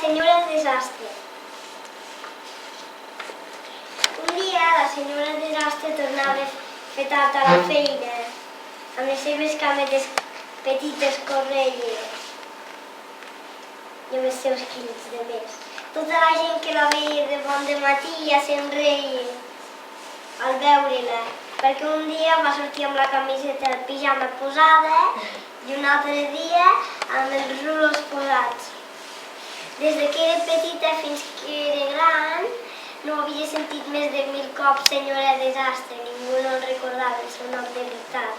senyora Desastre. Un dia la senyora Desastre tornava fer tard a la feina amb les seves cametes petites correlles i amb els seus quilos de més. Tota la gent que la veia de bon dematí ja se'n reia al veure-la, perquè un dia va sortir amb la camiseta del pijama posada i un altre dia amb els rulos posats. Des que era petita fins que era gran, no havia sentit més de 1000 cops senyora Desastre, ningú no recordava el seu nom de veritat.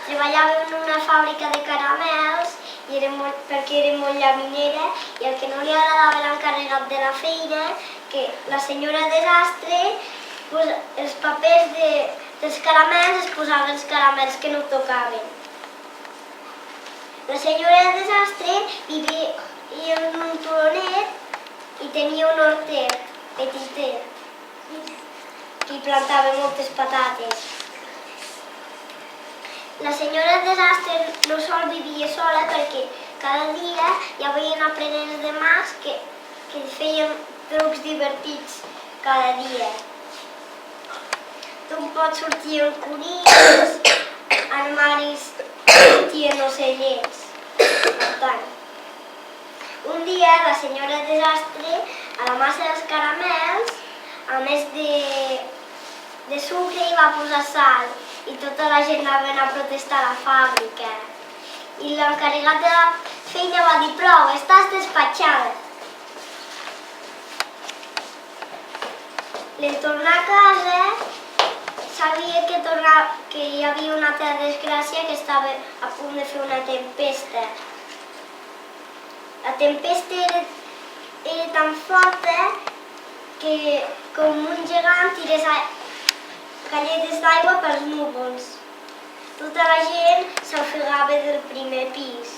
Treballava en una fàbrica de caramels perquè era molt llaminera i el que no li agradava l'encarregat de la feina, que la senyora Desastre els papers dels caramels es posava els caramels que no tocaven. La senyora Desastre vivia en un turonet i tenia un hortet petitet que hi plantava moltes patates. La senyora Desastre no sol vivia sola perquè cada dia hi havia aprenents de mas que feien trucs divertits cada dia. D'un pot sortien conills, armaris sortien ocellets. Per tant, un dia la senyora Desastre a la massa dels caramels, a més de sucre, hi va posar sal i tota la gent anaven a protestar a la fàbrica. I l'encarregat de la feina va dir: prou, estàs despatxada. En tornar a casa sabia que hi havia una altra desgràcia, que estava a punt de fer una tempesta. La tempesta era tan forta que com un gegant tirés galletes d'aigua pels núvols. Tota la gent s'ofegava del primer pis.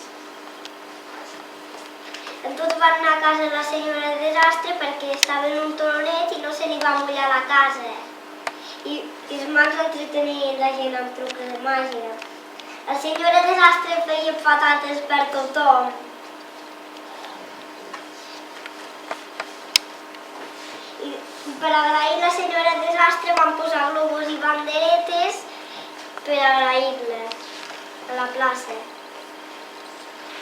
Tots van anar a casa de la senyora Desastre perquè estava en un turonet i no se li va mullar la casa. I els mags entretenien la gent amb trucs de màgia. La senyora Desastre feia patates per tothom. Per agrair la senyora Desastre van posar globus i banderetes per agrair-la a la plaça.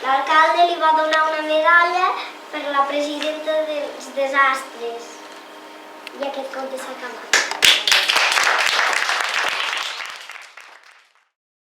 L'alcalde li va donar una medalla per la presidenta dels desastres. I aquest conte s'ha acabat.